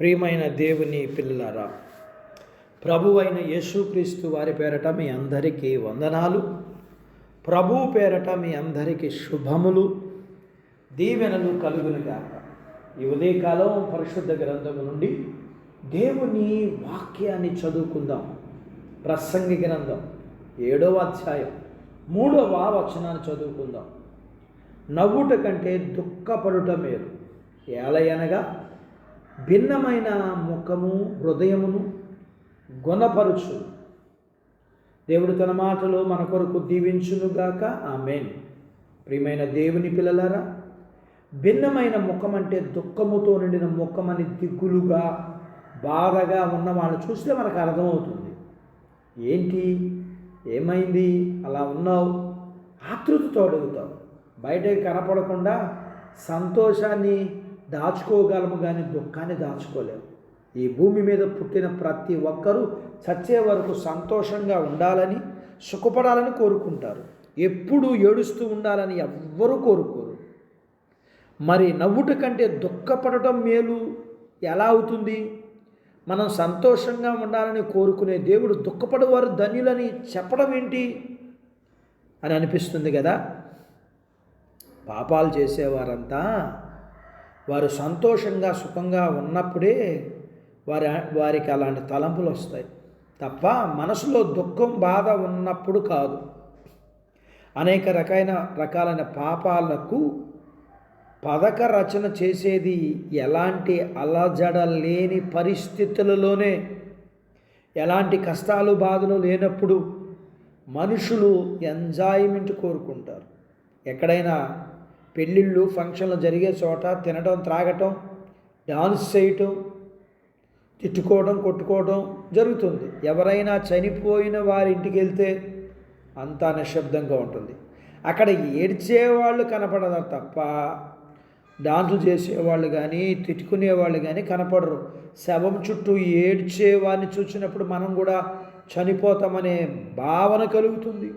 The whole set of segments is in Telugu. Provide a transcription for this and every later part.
ప్రియమైన దేవుని పిల్లలారా, ప్రభువైన యేసుక్రీస్తు వారి పేరట మీ అందరికీ వందనాలు. ప్రభువు పేరట మీ అందరికీ శుభములు, దీవెనలు కలుగునుగాక. ఈ ఉదయకాలం పరిశుద్ధ గ్రంథము నుండి దేవుని వాక్యాన్ని చదువుకుందాం. ప్రసంగి గ్రంథం 7వ అధ్యాయం 3వ వచనాన్ని చదువుకుందాం. నవ్వుట కంటే దుఃఖపడుట మేలు, ఏలయనగా భిన్నమైన ముఖము హృదయమును గుణపరుచు. దేవుడు తన మాటలు మన కొరకు దీవించునుగాక. ఆమేన్. ప్రియమైన దేవుని పిల్లలారా, భిన్నమైన ముఖం అంటే దుఃఖముతో నిండిన ముఖమని, దిగులుగా బాధగా ఉన్న వాళ్ళని చూస్తే మనకు అర్థమవుతుంది. ఏంటి, ఏమైంది, అలా ఉన్నావు, ఆతృతతో అడుగుతావు. బయటకి కనపడకుండా సంతోషాన్ని దాచుకోగలము, కానీ దుఃఖాన్ని దాచుకోలేము. ఈ భూమి మీద పుట్టిన ప్రతి ఒక్కరూ చచ్చే వరకు సంతోషంగా ఉండాలని, సుఖపడాలని కోరుకుంటారు. ఎప్పుడూ ఏడుస్తూ ఉండాలని ఎవ్వరూ కోరుకోరు. మరి నవ్వుట కంటే దుఃఖపడటం మేలు ఎలా అవుతుంది? మనం సంతోషంగా ఉండాలని కోరుకునే దేవుడు దుఃఖపడేవారు ధన్యులని చెప్పడం ఏంటి అని అనిపిస్తుంది కదా. పాపాలు చేసేవారంతా వారు సంతోషంగా సుఖంగా ఉన్నప్పుడే వారికి అలాంటి తలంపులు వస్తాయి తప్ప మనసులో దుఃఖం బాధ ఉన్నప్పుడు కాదు. అనేక రకాలైన పాపాలకు పథక రచన చేసేది ఎలాంటి అలజడ లేని పరిస్థితులలోనే, ఎలాంటి కష్టాలు బాధలు లేనప్పుడు మనుషులు ఎంజాయ్మెంట్ కోరుకుంటారు. ఎక్కడైనా పెళ్ళిళ్ళు ఫంక్షన్లు జరిగే చోట తినడం, త్రాగటం, డాన్స్ చేయటం, తిట్టుకోవడం, కొట్టుకోవడం జరుగుతుంది. ఎవరైనా చనిపోయిన వారి ఇంటికి వెళ్తే అంతా నిశ్శబ్దంగా ఉంటుంది. అక్కడ ఏడ్చేవాళ్ళు కనపడతారు తప్ప డాన్సులు చేసేవాళ్ళు కానీ తిట్టుకునేవాళ్ళు కానీ కనపడరు. శవం చుట్టూ ఏడ్చేవాడిని చూసినప్పుడు మనం కూడా చనిపోతామనే భావన కలుగుతుంది.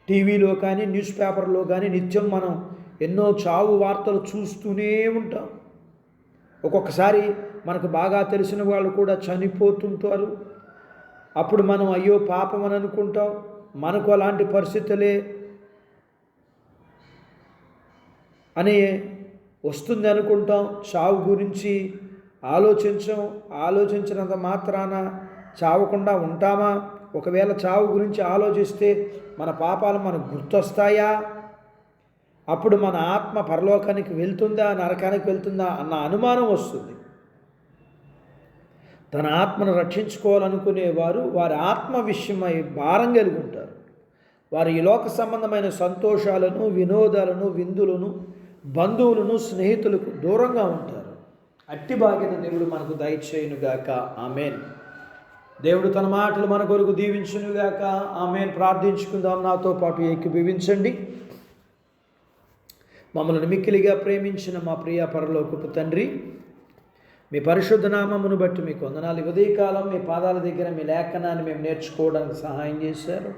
టీవీలో కానీ న్యూస్ పేపర్లో కానీ నిత్యం మనం ఎన్నో చావు వార్తలు చూస్తూనే ఉంటాం. ఒక్కొక్కసారి మనకు బాగా తెలిసిన వాళ్ళు కూడా చనిపోతుంటారు. అప్పుడు మనం అయ్యో పాపం అని అనుకుంటాం. మనకు అలాంటి పరిస్థితులే అని వస్తుంది అనుకుంటాం. చావు గురించి ఆలోచించినంత మాత్రాన చావకుండా ఉంటామా? ఒకవేళ చావు గురించి ఆలోచిస్తే మన పాపాలు మనకు గుర్తొస్తాయా? అప్పుడు మన ఆత్మ పరలోకానికి వెళ్తుందా, నరకానికి వెళ్తుందా అన్న అనుమానం వస్తుంది. తన ఆత్మను రక్షించుకోవాలనుకునేవారు వారి ఆత్మ విషయమై భారం కలిగి ఉంటారు. వారు ఈ లోక సంబంధమైన సంతోషాలను, వినోదాలను, విందులను, బంధువులను, స్నేహితులకు దూరంగా ఉంటారు. అట్టి భాగ్యత దేవుడు మనకు దయచేయునుగాక. ఆమేన్. దేవుడు తన మాటలు మన కొరకు దీవించునుగాక. ఆమేన్. ప్రార్థించుకుందాం. నాతో పాటు ఏకీభవించండి. మమ్మల్ని మిక్కిలిగా ప్రేమించిన మా ప్రియ పరలోకపు తండ్రి, మీ పరిశుద్ధ నామమును బట్టి మీకు వందనాలు. ఉదయకాలం మీ పాదాల దగ్గర మీ లేఖనాన్ని మేము నేర్చుకోవడానికి సహాయం చేశారు.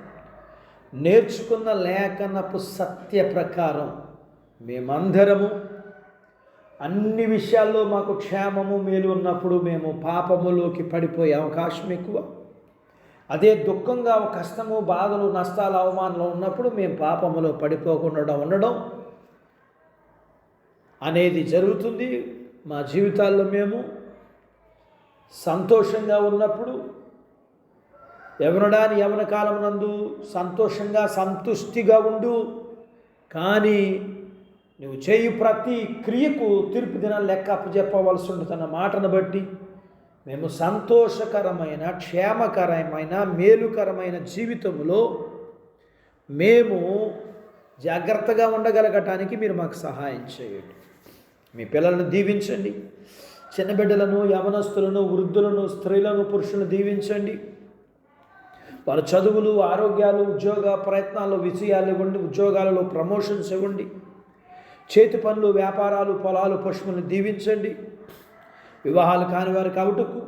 నేర్చుకున్న లేఖనపు సత్య ప్రకారం మేమందరము అన్ని విషయాల్లో మాకు క్షేమము, మేలు ఉన్నప్పుడు మేము పాపములోకి పడిపోయే అవకాశం ఎక్కువ. అదే దుఃఖంగా, కష్టము, బాధలు, నష్టాలు, అవమానాలు ఉన్నప్పుడు మేము పాపములో పడిపోకుండా ఉండడం అనేది జరుగుతుంది. మా జీవితాల్లో మేము సంతోషంగా ఉన్నప్పుడు యవన కాలం నందు సంతోషంగా సంతుష్టిగా ఉండు, కానీ నువ్వు చేయు ప్రతి క్రియకు తీర్పు దినాలు లెక్క అప్పచెప్పవలసి ఉంటున్న మాటను బట్టి మేము సంతోషకరమైన, క్షేమకరమైన, మేలుకరమైన జీవితంలో మేము జాగ్రత్తగా ఉండగలగటానికి మీరు మాకు సహాయం చేయండి. మీ పిల్లలను దీవించండి. చిన్న బిడ్డలను, యవనస్తులను, వృద్ధులను, స్త్రీలను, పురుషులను దీవించండి. వారి చదువులు, ఆరోగ్యాలు, ఉద్యోగ ప్రయత్నాల్లో విజయాలు ఇవ్వండి. ఉద్యోగాలలో ప్రమోషన్స్ ఇవ్వండి. చేతి పనులు, వ్యాపారాలు, పొలాలు, పశువులను దీవించండి. వివాహాలు కాని వారికి అవుటకు,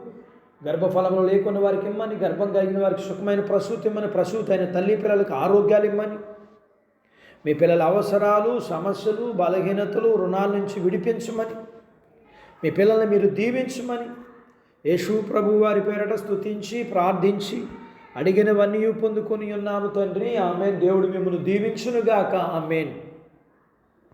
గర్భఫలంలో లేకున్న వారికి ఇమ్మని, గర్భం కలిగిన వారికి సుఖమైన ప్రసూతి ఇమ్మని, ప్రసూతి అయిన తల్లి పిల్లలకు ఆరోగ్యాలు ఇమ్మని, మీ పిల్లల అవసరాలు, సమస్యలు, బలహీనతలు, రుణాల నుంచి విడిపించమని, మీ పిల్లల్ని మీరు దీవించమని యేసు ప్రభు వారి పేరట స్తుతించి ప్రార్థించి అడిగినవన్నీ పొందుకొని ఉన్నాము తండ్రి. ఆమేన్. దేవుడు మిమ్మల్ని దీవించునుగాక. ఆమేన్.